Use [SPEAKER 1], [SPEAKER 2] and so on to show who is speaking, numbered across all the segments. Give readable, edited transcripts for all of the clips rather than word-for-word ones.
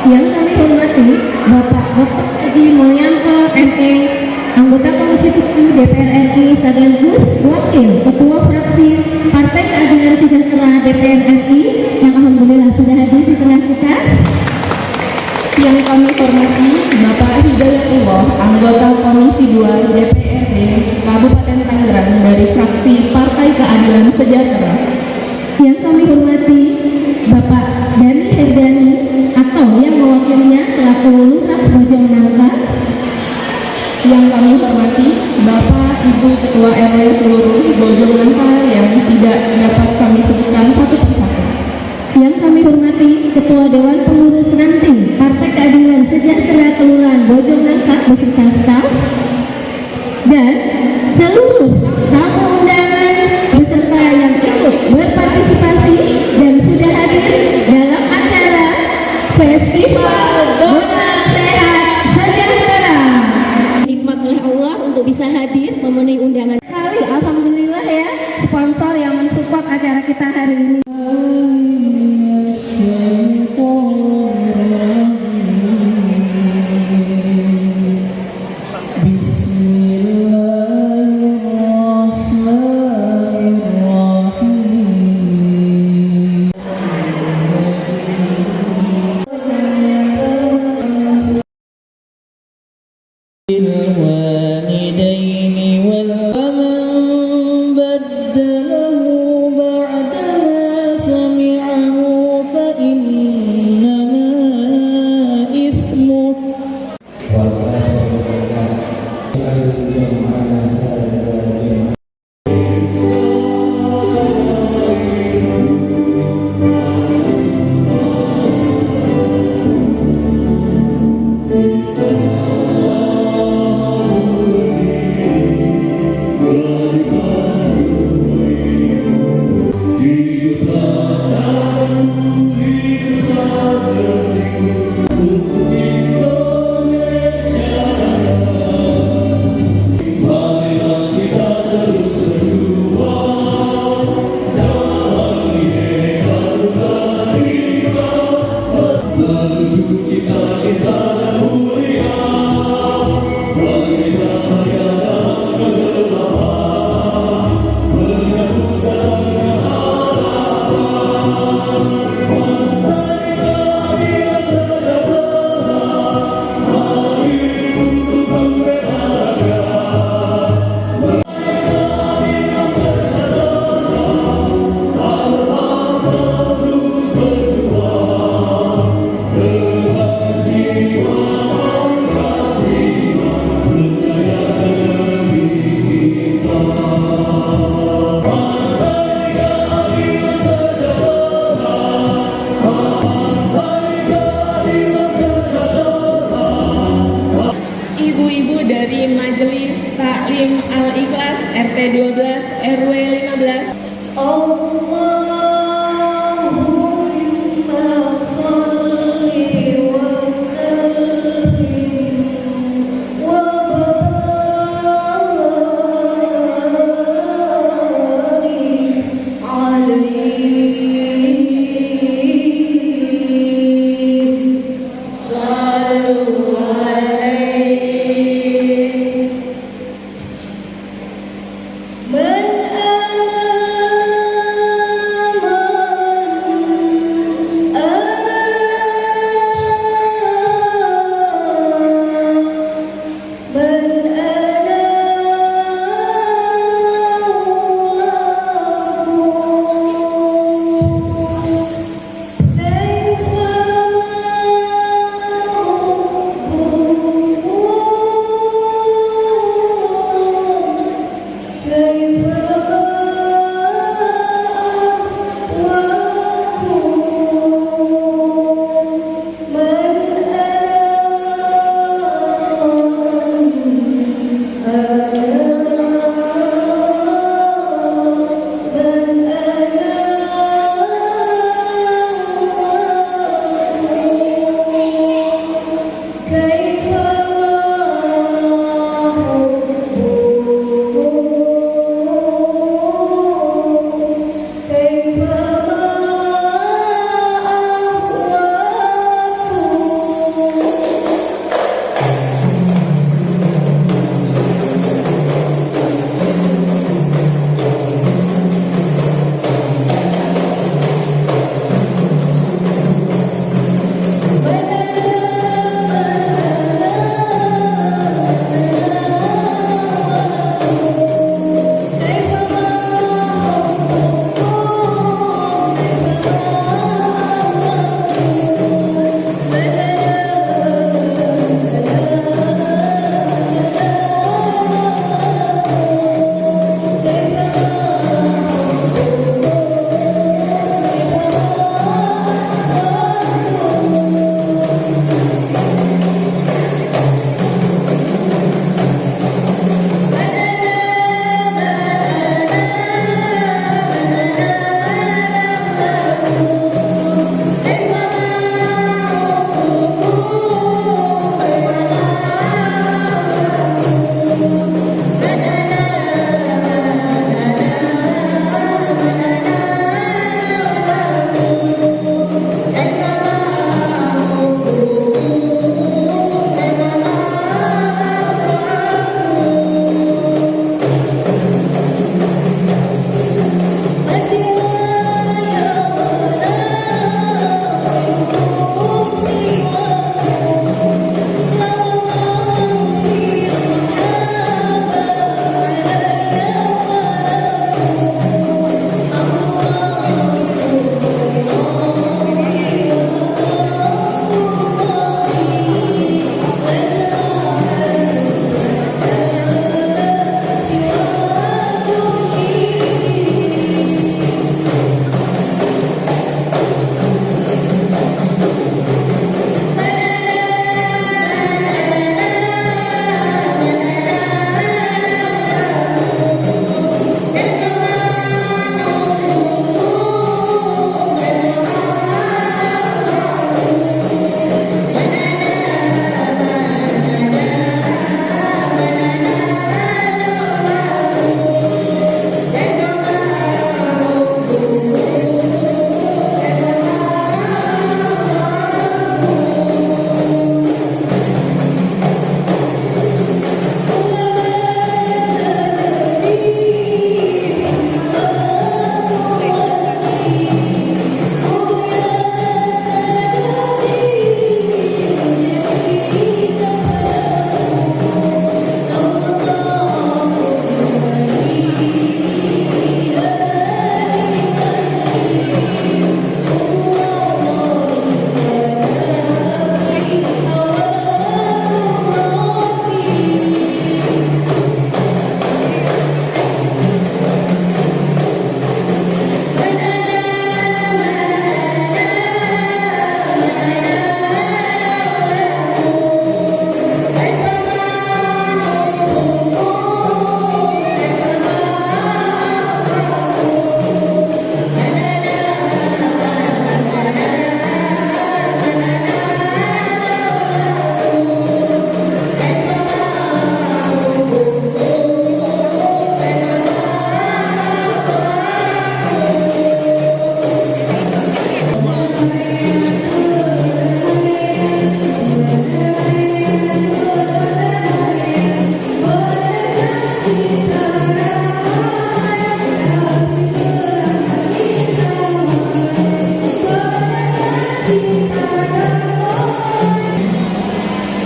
[SPEAKER 1] Yang kami hormati Bapak Dr. Haji Mulyanto ME, anggota Komisi 7 DPR RI sekaligus Wakil Ketua Fraksi Partai Keadilan Sejahtera DPR RI yang alhamdulillah sudah hadir di tengah kita.
[SPEAKER 2] Yang kami hormati Bapak Hidayatullah, anggota Komisi 2 DPRD Kabupaten Tangerang dari fraksi Partai Keadilan Sejahtera.
[SPEAKER 1] Yang kami hormati Bapak Dani Herdani atau yang mewakilinya selaku Lurah Bojongnangka.
[SPEAKER 2] Yang kami hormati Bapak Ibu Ketua RW seluruh Bojongnangka yang tidak dapat kami sebutkan satu persatu.
[SPEAKER 1] Yang kami hormati Ketua Dewan Pengurus Ranting Partai Keadilan Sejahtera Kelurahan Bojongnangka beserta staf, dan seluruh tamu undangan beserta yang ikut berpartisipasi dan sudah hadir dalam acara Festival Dona Sehat Sejahtera. Nikmat oleh Allah untuk bisa hadir memenuhi undangan kali. Alhamdulillah ya, sponsor yang mensupport acara kita hari ini.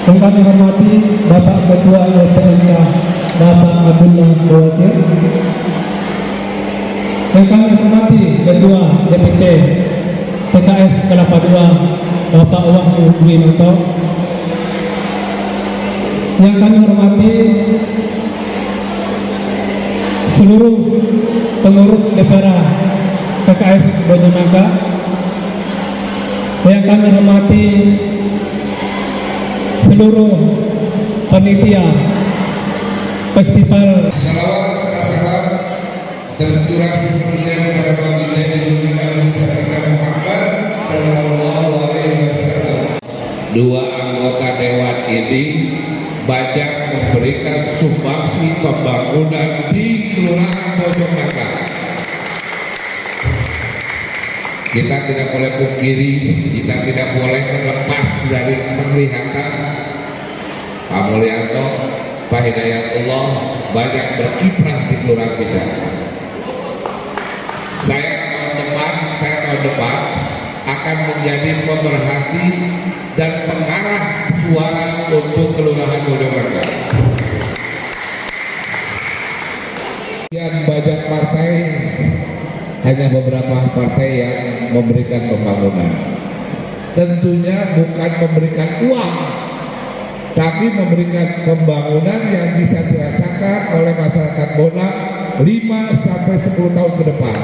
[SPEAKER 3] Yang kami hormati Bapak Ketua LPMK Bapak Abdullah Bawazir. Yang kami hormati Ketua DPC PKS Kelapa II Bapak Wahyu Dwinanto. Yang kami hormati seluruh pengurus DPR PKS Bojonegoro. Yang kami hormati seluruh panitia festival.
[SPEAKER 4] Salawat serta salam tercurah sepenuhnya kepada baginda Nabi Muhammad Sallallahu Alaihi Wasallam. Dua anggota dewan ini banyak memberikan sumbangsi pembangunan di Kelurahan Bojonegoro. Kita tidak boleh pungkiri, kita tidak boleh lepas dari penglihatan Pak Mulyanto, Pak Hidayatullah banyak berkiprah di kelurahan kita. Saya tahun depan akan menjadi pemerhati dan pengarah suara untuk Kelurahan Bojonegoro. Yang banyak partai, hanya beberapa partai yang memberikan pembangunan. Tentunya bukan memberikan uang, tapi memberikan pembangunan yang bisa dirasakan oleh masyarakat Bonang 5-10 tahun ke depan.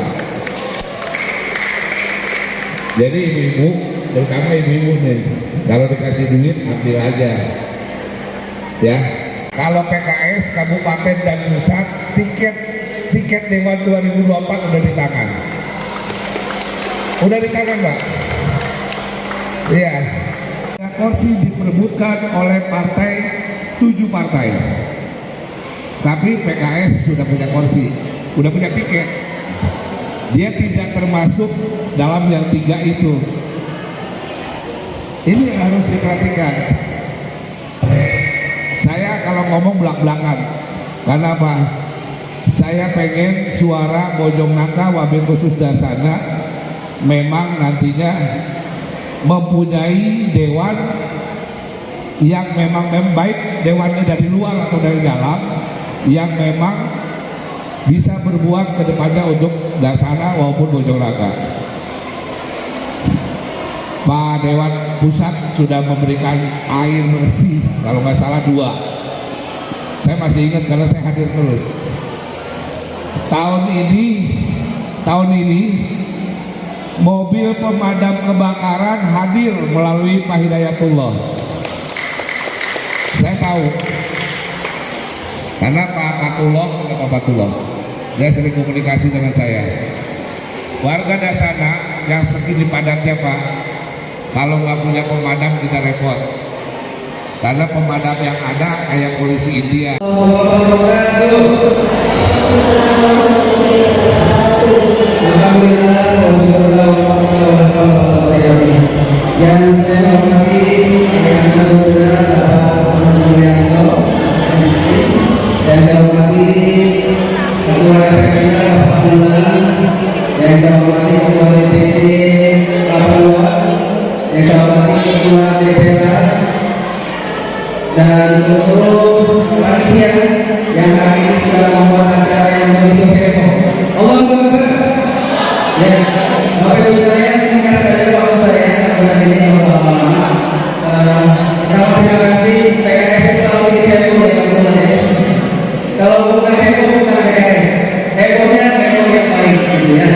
[SPEAKER 4] Jadi ibu-ibu, terutama ibu-ibu nih, kalau dikasih duit ambil aja. Ya, kalau PKS Kabupaten dan Pusat tiket Dewan 2024 udah di tangan. Udah di tangan, Pak. Iya. Kursi diperebutkan oleh 7 partai. Tapi PKS sudah punya kursi, udah punya tiket. Dia tidak termasuk dalam yang 3 itu. Ini yang harus diperhatikan. Saya kalau ngomong belak-belakan, karena apa? Saya pengen suara Bojonegoro wabil khusus Dasana memang nantinya mempunyai dewan yang memang baik dewannya dari luar atau dari dalam, yang memang bisa berbuat ke depannya untuk Dasana maupun Bojonegoro. Pak Dewan Pusat sudah memberikan air bersih, kalau nggak salah 2. Saya masih ingat karena saya hadir terus. Tahun ini mobil pemadam kebakaran hadir melalui Pak Hidayatullah. Saya tahu karena Pak Patullah dia sering komunikasi dengan saya. Warga Dasana yang segini padatnya Pak, kalau nggak punya pemadam kita repot, karena pemadam yang ada kayak polisi India.
[SPEAKER 5] Yang saya hormati yang dan saya hormati Ketua RPK Bapak Abdullah, yang saya hormati Ketua DPC Kelapa II, yang saya hormati Ketua DPR dan seluruh panitia yang hari ini sudah membuat acara yang begitu heboh. Allahu Akbar. Ya, Bapak Ibu sekalian, singkat saja waktu saya pada ini pertama terima kasih PKS selalu bikin heboh ya teman-teman ya. Kalau bukan heboh bukan PKS, hebohnya heboh yang baik gitu ya.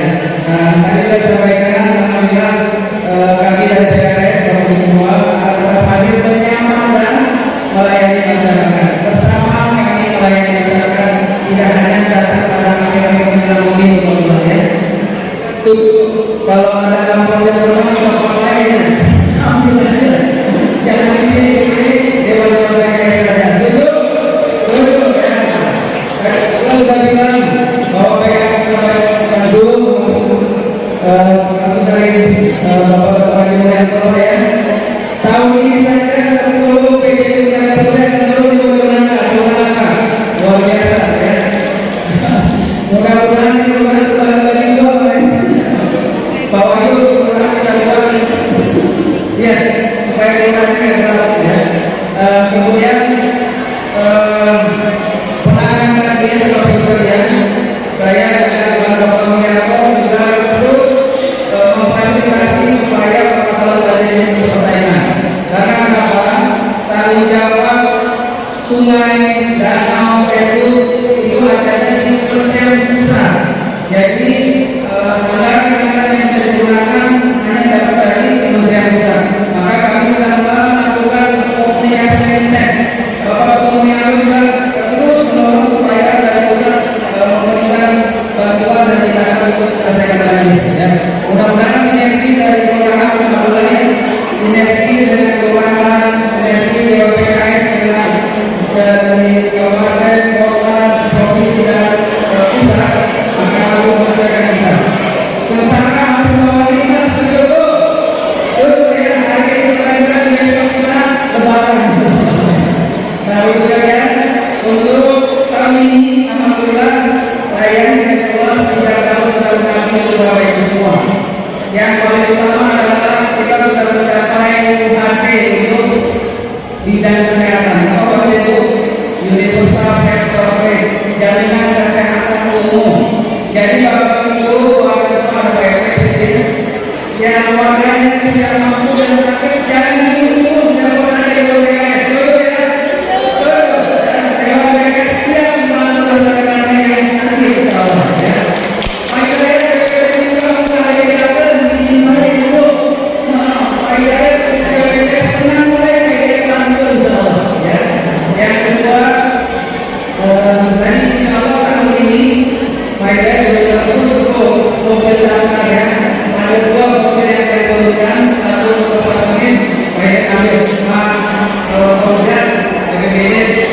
[SPEAKER 5] Tadi sudah disampaikan, alhamdulillah kami dari PKS Bapak Ibu semua akan tetap hadir menyapa dan melayani masyarakat. Bersama kami melayani masyarakat, tidak hanya datang pada akhir-akhir menjelang pemilu teman-teman ya. Kalau ada lampu yang terang sama lainnya, ambil aja. Jangan ini dewan PKS saja. Setuju? Ya. Kita sudah bilang bahwa PKS maju maksud dari Bapak Mulyanto ya. Tahun ini saja seluruh PKS yang sudah seluruh di Bojonegoro, luar biasa ya. Mudah-mudahan ini bukan bagi dua bahwa itu kelurahan ya supaya kelurahannya adalah ya sudah mencapai HC untuk bidang kesehatan. Apa HC itu? Universal Health Coverage, jaminan kesehatan umum. Jadi Bapak Ibu, keluarga semua ada PRW sini. Yang warganya tidak mampu dan sakit jangan diusung telepon aja di BPKS. Betul ya? Betul. Dewan BPKS siap membantu masyarakatnya yang sakit insyaallah ya. Makanya BPKS juga mulai datang di mari dulu. Makanya BPKS tenang mulai BPKS bantu insyaallah ya. Yang kedua, tadi insyaallah tahun ini Makanya juga untuk mobil damkar ya. Ada 2 mobil yang saya turunkan, satu untuk Kemis, banyak ambil Ojek, BPBD,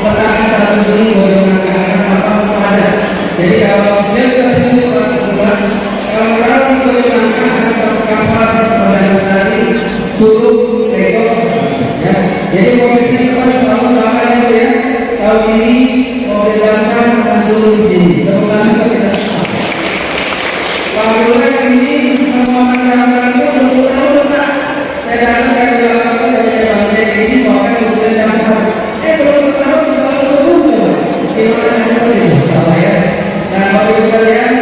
[SPEAKER 5] letakkan 1 Juni Bojonegoro apa ada. Jadi kalau dia ke sini kalau di Bojonegoro ada 1 kapal Perdana Lestari, Curug, Lego, ya. Jadi posisi itu selalu bakal ya. Tahun ini mobil damkar akan turun di sini. Terutama kita. Kalau ini pembangunan damkar itu belum setahun Pak. Saya datang dari Jakarta dari Banten ini bahkan sudah damkar. Belum setahun selalu turun. Gimana seperti itu? Insyaallah ya. Dan Bapak Ibu sekalian,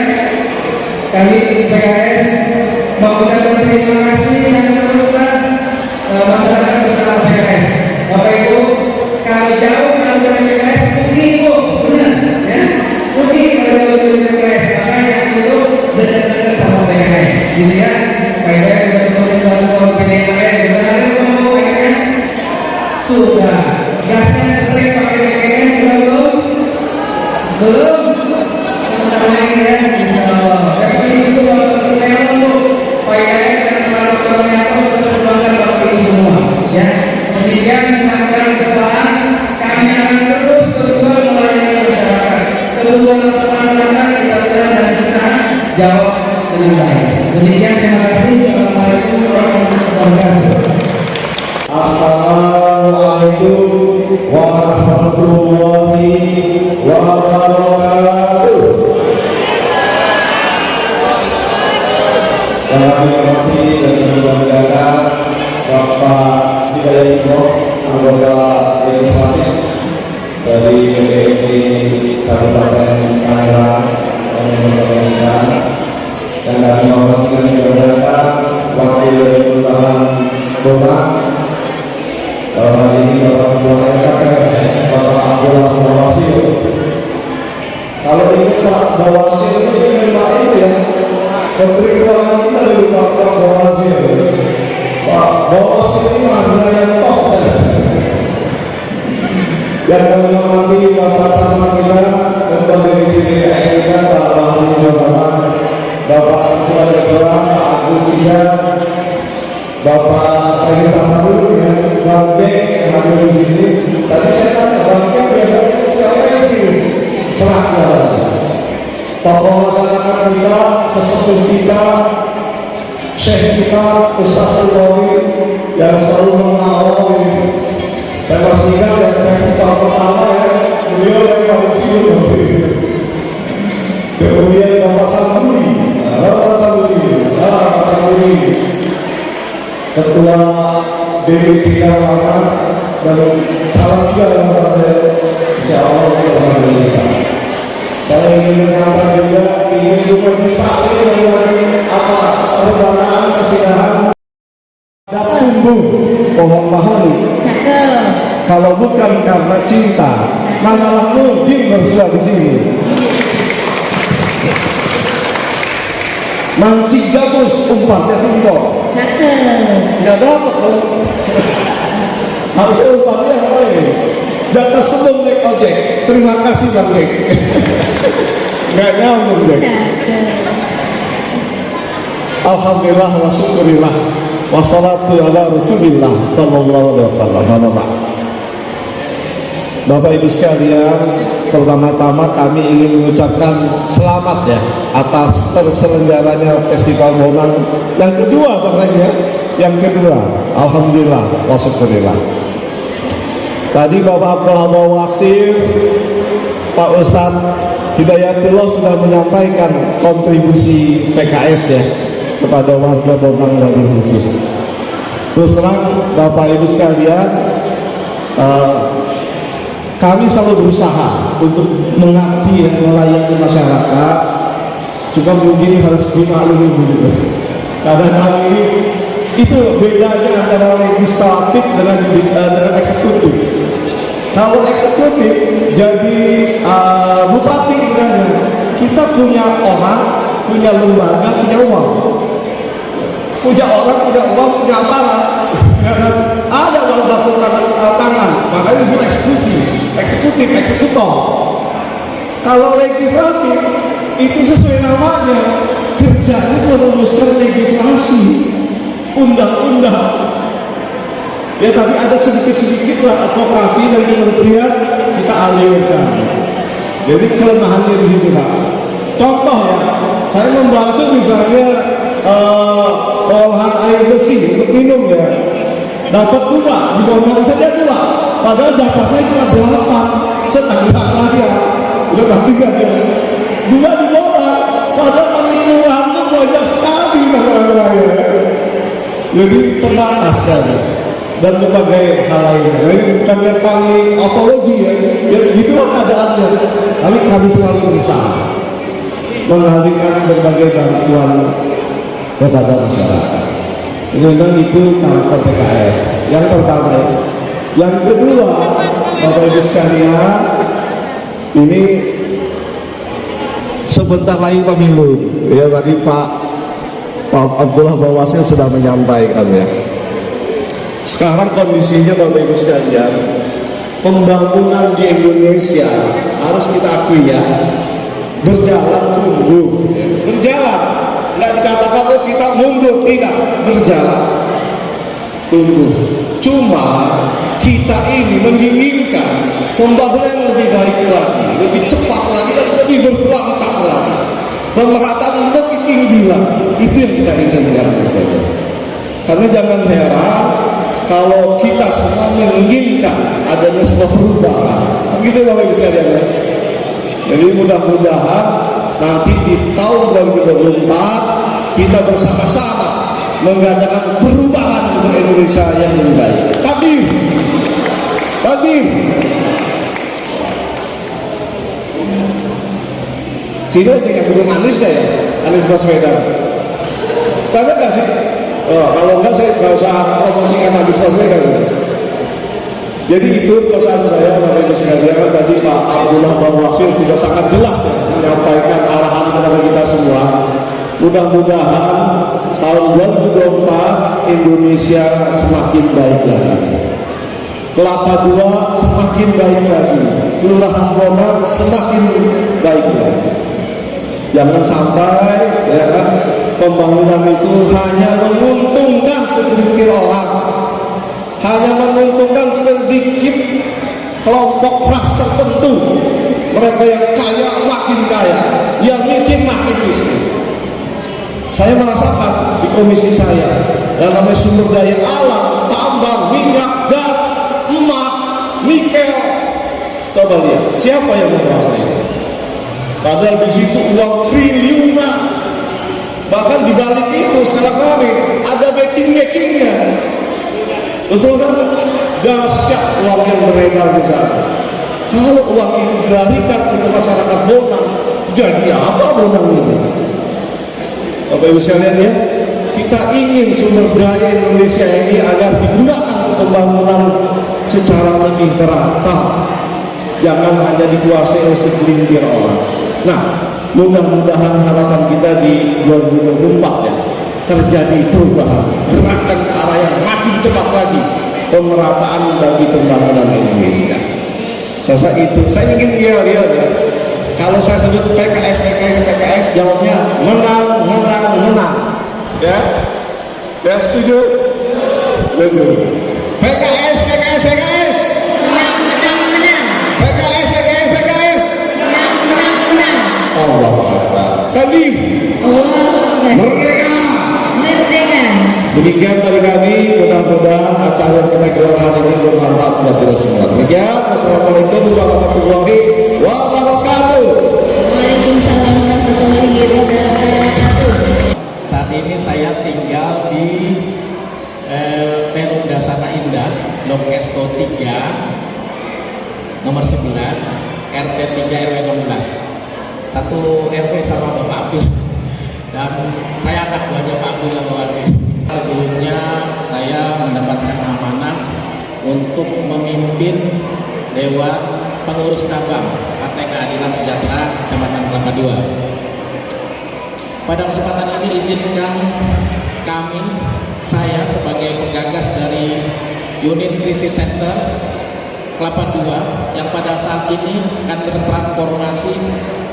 [SPEAKER 5] kami PKS mengucapkan terima kasih dan teruskan masyarakat bersama PKS. Bapak Ibu, kalau jauh kalau dari PKS rugi Bu, benar ya? Rugi kalau jauh dari PKS. Makanya itu dekat-dekat sama PKS, gitu ya. PKS juga dibantu oleh PKS. Berarti ketemu PKS sudah. Gasnya setrek pakai PKS sudah belum? Belum. Sebentar lagi ya, insyaallah. Besok itu kalau seperti melon Bu, PKS dan para sudah terbangkan Bapak Ibu semua, ya. Demikian mudah-mudahan ke depan kami akan terus berjuang melayani masyarakat. Kebutuhan masyarakat kita lihat dan kita jawab dengan baik. Demikian, terima kasih. Assalamualaikum warahmatullahi wabarakatuh.
[SPEAKER 6] Assalamualaikum warahmatullahi wabarakatuh. Yang kami hormati dan membanggakan Bapak Hidayatullah, anggota legislatif dari DPRD Kabupaten Tangerang yang dan kami hormati dan membanggakan Wakil Kelurahan Kota dalam ini Bapak Ketua RKR Bapak Abdullah Bawasir. Kalau ini Pak Bawasir itu memang itu ya Menteri Keuangan kita dari Pak Bawasir. Pak Bawasir ini ada yang top yang kami hormati Bapak Camat kita Ketua DPD PKS kita Pak Wahyu Jawa, Bapak Ketua DPR Pak Agus Sidah, Bapak saya sama dulu ya, Bang Gek yang hadir di sini. Tadi saya tanya Bang Gek biasanya sekalian di sini serahnya. Tokoh masyarakat kita, sesepuh kita, Syekh kita, Ustaz Sulawesi yang selalu mengawal ini. Saya masih ingat yang festival pertama ya, beliau yang paling sibuk. Kemudian Bapak Samuri, Ketua DPD Kabupaten dan calon juga yang saya insyaallah bersama kita. Saya ingin menyampaikan juga ini juga disalin dengan apa perbanaan kesidahan dapat tumbuh pohon mahoni. Kalau bukan karena cinta, manalah mungkin bersua di sini. Mancing gabus umpatnya simpel. Nggak dapat loh. Harusnya umpatnya apa ini? Jatah sebelum naik ojek. Terima kasih Bang Dek. Nggak nyambung Dek. Alhamdulillah wa syukurillah wassalatu ala rasulillah sallallahu alaihi wasallam. Bapak Ibu sekalian, pertama-tama kami ingin mengucapkan selamat ya atas terselenggaranya Festival Bonang yang kedua sebenarnya. Yang kedua, alhamdulillah wa syukurillah. Tadi Bapak Abdullah Bawasir, Pak Ustadz Hidayatullah sudah menyampaikan kontribusi PKS ya kepada warga Bonang dan khusus. Terus terang Bapak Ibu sekalian, kami selalu berusaha untuk mengabdi dan melayani masyarakat. Cuma mungkin harus dimaklumi dulu. Karena kami itu bedanya antara legislatif dengan eksekutif. Kalau eksekutif jadi bupati sebenarnya, kita punya orang, punya lembaga, punya uang. Punya orang, punya uang, punya aparat. Ada dalam satu tangan, makanya disebut eksekutif, eksekutor. Kalau legislatif itu sesuai namanya, kerjanya merumuskan legislasi, undang-undang. Ya tapi ada sedikit-sedikit lah advokasi dari kementerian kita alirkan. Jadi kelemahannya di situ Pak. Contoh ya, saya membantu misalnya olahan air bersih untuk minum ya, dapat 2, dibongkar saja 2, padahal data saya cuma 8, setengah lagi ya, setengah 3 ya, 2 dibongkar, padahal kami kelurahan itu banyak sekali masalahnya. Jadi terbatas kan, dan berbagai hal lainnya. Jadi karena kami apologi ya, gitu keadaannya, tapi kami selalu berusaha mengalihkan berbagai bantuan kepada masyarakat. Ini memang itu kantor PKS. Yang pertama ya. Yang kedua, Bapak Ibu sekalian, ini sebentar lagi pemilu. Ya tadi Pak Abdullah Bawasir sudah menyampaikan ya. Sekarang kondisinya Bapak Ibu sekalian, pembangunan di Indonesia harus kita akui ya, berjalan tumbuh, ya. Berjalan. Nggak dikatakan oh kita mundur, tidak, berjalan tumbuh. Cuma kita ini menginginkan pembangunan yang lebih baik lagi, lebih cepat lagi, dan lebih berkualitas lagi, pemerataan lebih tinggi lagi. Itu yang kita inginkan. Karena jangan heran kalau kita semua menginginkan adanya sebuah perubahan. Begitu Bapak Ibu sekalian ya. Jadi mudah-mudahan nanti di tahun 2024 kita bersama-sama mengadakan perubahan untuk Indonesia yang lebih baik. Takbir, takbir. Sini aja yang belum Anies gak ya? Anies Baswedan. Banyak gak sih? Oh, kalau enggak saya nggak usah promosikan Anies Baswedan. Jadi itu pesan saya Bapak Ibu sekalian. Tadi Pak Abdullah Bawasir sudah sangat jelas ya, menyampaikan arahan kepada kita semua. Mudah-mudahan tahun 2024 Indonesia semakin baik lagi, Kelapa II semakin baik lagi, Kelurahan Bonang semakin baik lagi. Jangan sampai ya kan, pembangunan itu hanya menguntungkan segelintir orang, hanya menguntungkan sedikit kelompok ras tertentu. Mereka yang kaya makin kaya, yang miskin makin miskin. Saya merasakan di komisi saya, yang namanya sumber daya alam, tambang, minyak, gas, emas, nikel. Coba lihat, siapa yang menguasai? Padahal di situ uang triliunan. Bahkan di balik itu sekarang rame, ada backing-backingnya. Betul kan? Dahsyat uang yang beredar di sana. Kalau uang ini dilarikan ke masyarakat Bonang, jadi apa Bonang ini? Bapak Ibu sekalian ya, kita ingin sumber daya Indonesia ini agar digunakan untuk pembangunan secara lebih merata. Jangan hanya dikuasai oleh segelintir orang. Nah, mudah-mudahan harapan kita di 2024 ya, terjadi perubahan, gerakan ke arah yang makin cepat lagi, pemerataan bagi pembangunan Indonesia. Saya itu, saya ingin yel ya. Kalau saya sebut PKS, jawabnya menang. Ya, ya setuju? Setuju. PKS.
[SPEAKER 1] Menang.
[SPEAKER 6] PKS. Allah Akbar. Takbir. Merdeka. Demikian dari kami, mudah-mudahan acara kita kelurahan ini bermanfaat buat kita semua. Demikian, wassalamualaikum warahmatullahi wabarakatuh.
[SPEAKER 1] Waalaikumsalam warahmatullahi wabarakatuh.
[SPEAKER 7] Saat ini saya tinggal di Blok Esko 3 nomor 11 RT 3 RW 16. Satu RW sama Bapak Abdul, dan saya anak buahnya Pak Abdul Lawasi. Sebelumnya saya mendapatkan amanah untuk memimpin Dewan Pengurus Cabang Partai Keadilan Sejahtera Kecamatan Kelapa II. Pada kesempatan ini izinkan saya sebagai penggagas dari unit krisis center Kelapa II yang pada saat ini akan bertransformasi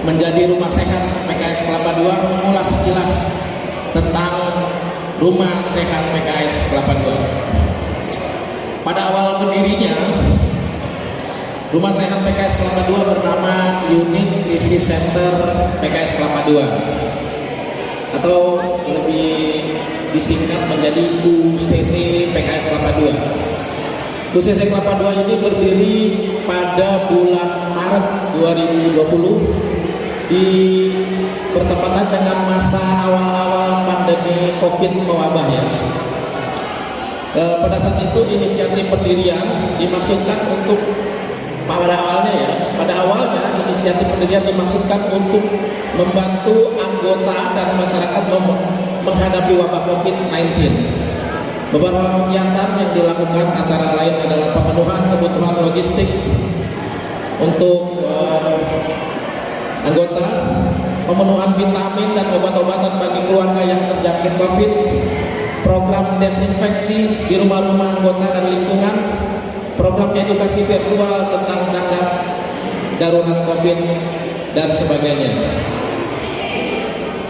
[SPEAKER 7] menjadi rumah sehat PKS Kelapa II, mengulas sekilas tentang rumah sehat PKS Kelapa II. Pada awal berdirinya, rumah sehat PKS Kelapa II bernama Unit Krisis Center PKS Kelapa II, atau lebih disingkat menjadi UCC PKS Kelapa II. UCC Kelapa II ini berdiri pada bulan Maret 2020 bertepatan dengan masa awal-awal pandemi COVID mewabah ya. Pada saat itu inisiatif pendirian dimaksudkan untuk pada awalnya inisiatif pendirian dimaksudkan untuk membantu anggota dan masyarakat menghadapi wabah COVID-19. Beberapa kegiatan yang dilakukan antara lain adalah pemenuhan kebutuhan logistik untuk anggota, pemenuhan vitamin dan obat-obatan bagi keluarga yang terjangkit COVID, program desinfeksi di rumah-rumah anggota dan lingkungan, program edukasi virtual tentang tanggap darurat COVID, dan sebagainya.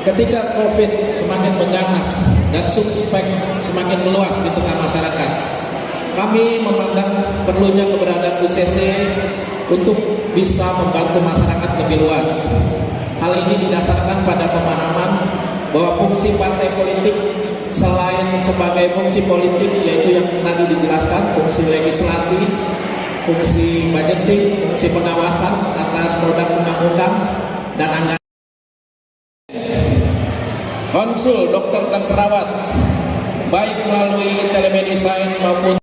[SPEAKER 7] Ketika COVID semakin mengganas dan suspek semakin meluas di tengah masyarakat, kami memandang perlunya keberadaan UCC untuk bisa membantu masyarakat lebih luas. Hal ini didasarkan pada pemahaman bahwa fungsi partai politik selain sebagai fungsi politik, yaitu yang tadi dijelaskan, fungsi legislatif, fungsi budgeting, fungsi pengawasan atas produk undang-undang dan anggaran, konsul dokter dan perawat baik melalui telemedicine maupun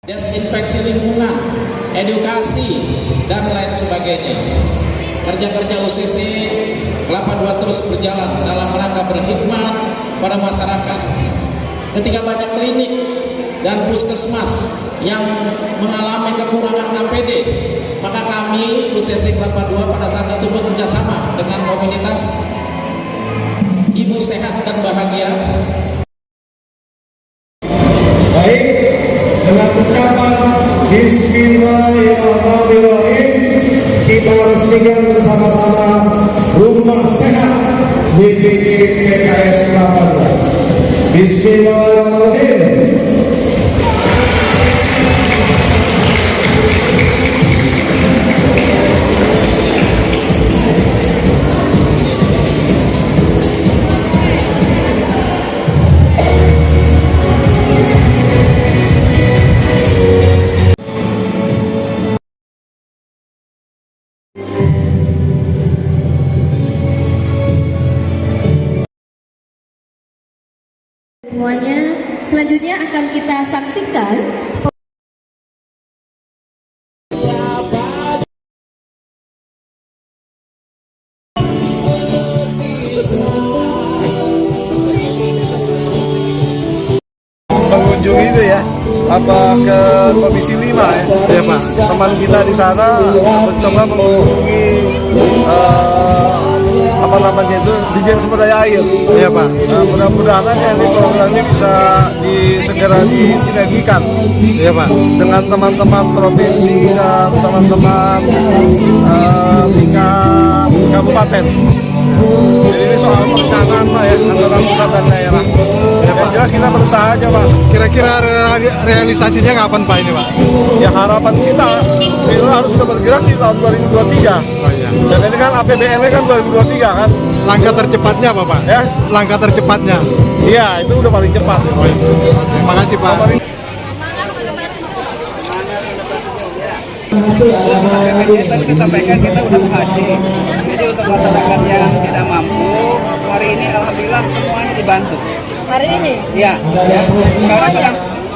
[SPEAKER 7] desinfeksi lingkungan, edukasi, dan lain sebagainya. Kerja-kerja UCC Kelapa II terus berjalan dalam rangka berkhidmat pada masyarakat. Ketika banyak klinik dan puskesmas yang mengalami kekurangan APD, maka kami UCC Kelapa II pada saat itu bekerja sama dengan komunitas Ibu Sehat dan Bahagia.
[SPEAKER 6] Baik, dengan ucapan Bismillahirrahmanirrahim, kita resmikan bersama-sama rumah sehat DPD PKS Kelapa II. Bismillahirrahmanirrahim.
[SPEAKER 1] Semuanya, selanjutnya akan kita saksikan
[SPEAKER 8] mengunjungi itu ya, ke Komisi 5 ya. Iya Pak. Teman kita di sana mencoba mengunjungi Dijen Sumber Daya Air. Iya Pak. Mudah-mudahan aja di program ini bisa segera disinergikan. Iya Pak. Dengan teman-teman provinsi dan teman-teman tingkat kabupaten. Jadi ini soal perencanaan Pak ya, antara pusat dan daerah. Ya, Pak. Jelas kita berusaha aja Pak. Kira-kira realisasinya kapan Pak ini Pak? Ya harapan kita itu harus sudah bergerak di tahun 2023. Oh, iya. Dan ini kan APBN-nya kan 2023 kan. Langkah tercepatnya apa Pak? Ya? Langkah tercepatnya? Iya, itu udah paling cepat. Oh, iya. Terima kasih Pak.
[SPEAKER 9] Tadi saya sampaikan kita udah menghaji. Jadi untuk masyarakat yang tidak mampu, hari ini alhamdulillah semuanya dibantu. Hari ini? Iya. Sekarang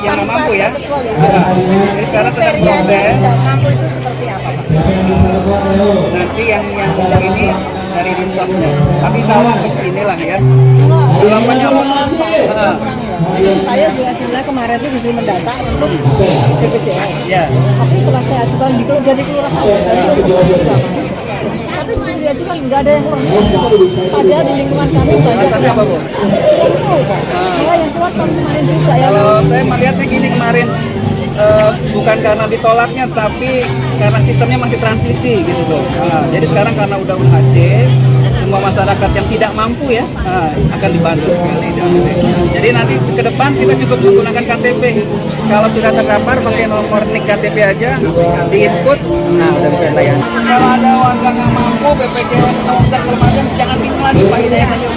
[SPEAKER 9] yang nggak mampu ya. Jadi sekarang sedang proses.
[SPEAKER 10] mampu itu seperti apa, Pak?
[SPEAKER 9] Nanti yang ini dari dinsosnya. Tapi insya Allah inilah ya. Kalau penyambut,
[SPEAKER 10] Saya juga sebenarnya kemarin itu disuruh mendata untuk BPJS.
[SPEAKER 9] ya.
[SPEAKER 10] Tapi setelah saya ajukan di dari kelurahan, tapi setelah diajukan nggak ada yang proses. Padahal di lingkungan kami banyak
[SPEAKER 9] Alasannya apa, Bu?
[SPEAKER 10] malah yang keluar tahun kemarin juga ya.
[SPEAKER 9] Kalau saya melihatnya gini kemarin, bukan karena ditolaknya, tapi karena sistemnya masih transisi gitu loh. Jadi sekarang karena udah UHC, semua masyarakat yang tidak mampu ya akan dibantu sekali. Jadi nanti ke depan kita cukup menggunakan KTP. Kalau sudah terdaftar pakai nomor NIK KTP aja, di input, nah udah bisa layani. Kalau ada warga nggak mampu, BPJS atau segala macam, jangan bingung lagi Pak Hidayat aja.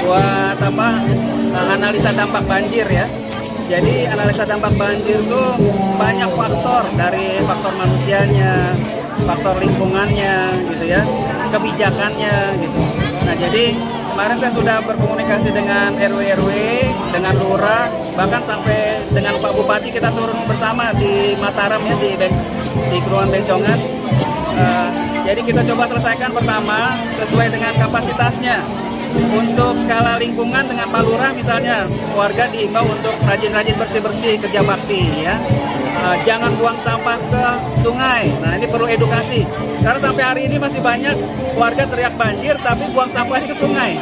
[SPEAKER 9] Buat apa? Analisa dampak banjir ya. Jadi analisa dampak banjir itu banyak faktor, dari faktor manusianya, faktor lingkungannya gitu ya, kebijakannya gitu. Nah jadi kemarin saya sudah berkomunikasi dengan RW, dengan lurah, bahkan sampai dengan Pak Bupati kita turun bersama di Mataram ya, di Kelurahan Bencongan. Jadi kita coba selesaikan pertama sesuai dengan kapasitasnya. Untuk skala lingkungan dengan Pak Lurah misalnya, warga diimbau untuk rajin-rajin bersih-bersih, kerja bakti ya. Jangan buang sampah ke sungai. Nah ini perlu edukasi. Karena sampai hari ini masih banyak warga teriak banjir tapi buang sampahnya ke sungai.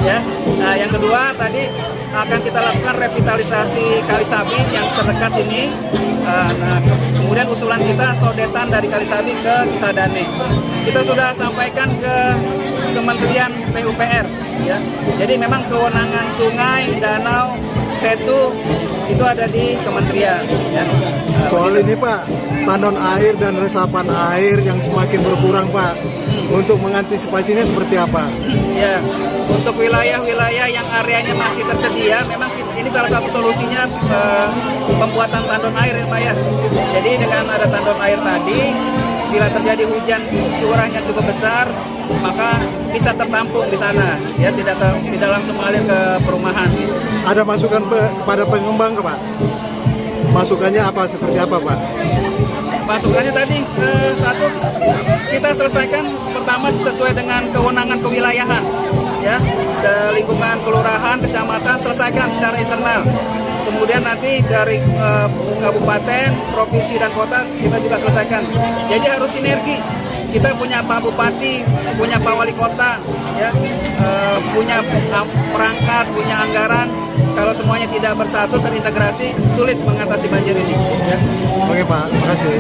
[SPEAKER 9] Ya. Nah yang kedua tadi akan kita lakukan revitalisasi Kali Sabi yang terdekat sini. Kemudian usulan kita sodetan dari Kali Sabi ke Cisadane. Kita sudah sampaikan ke Kementerian PUPR ya. Jadi memang kewenangan sungai, danau, setu itu ada di kementerian ya.
[SPEAKER 8] Soal ini Pak, tandon air dan resapan air yang semakin berkurang Pak, untuk mengantisipasinya seperti apa?
[SPEAKER 9] Ya, untuk wilayah-wilayah yang areanya masih tersedia, memang ini salah satu solusinya pembuatan tandon air ya Pak ya. Jadi dengan ada tandon air tadi, bila terjadi hujan curahnya cukup besar, maka bisa tertampung di sana, ya tidak langsung mengalir ke perumahan.
[SPEAKER 8] Ada masukan kepada pengembang Pak? Masukannya apa, seperti apa Pak?
[SPEAKER 9] Masukannya tadi satu, kita selesaikan pertama sesuai dengan kewenangan kewilayahan, ya, lingkungan kelurahan, kecamatan selesaikan secara internal. Kemudian nanti dari kabupaten, provinsi dan kota kita juga selesaikan. Jadi harus sinergi. Kita punya Pak Bupati, punya Pak Wali Kota, ya, punya perangkat, punya anggaran. Kalau semuanya tidak bersatu terintegrasi, sulit mengatasi banjir ini. Ya.
[SPEAKER 8] Oke Pak, terima kasih.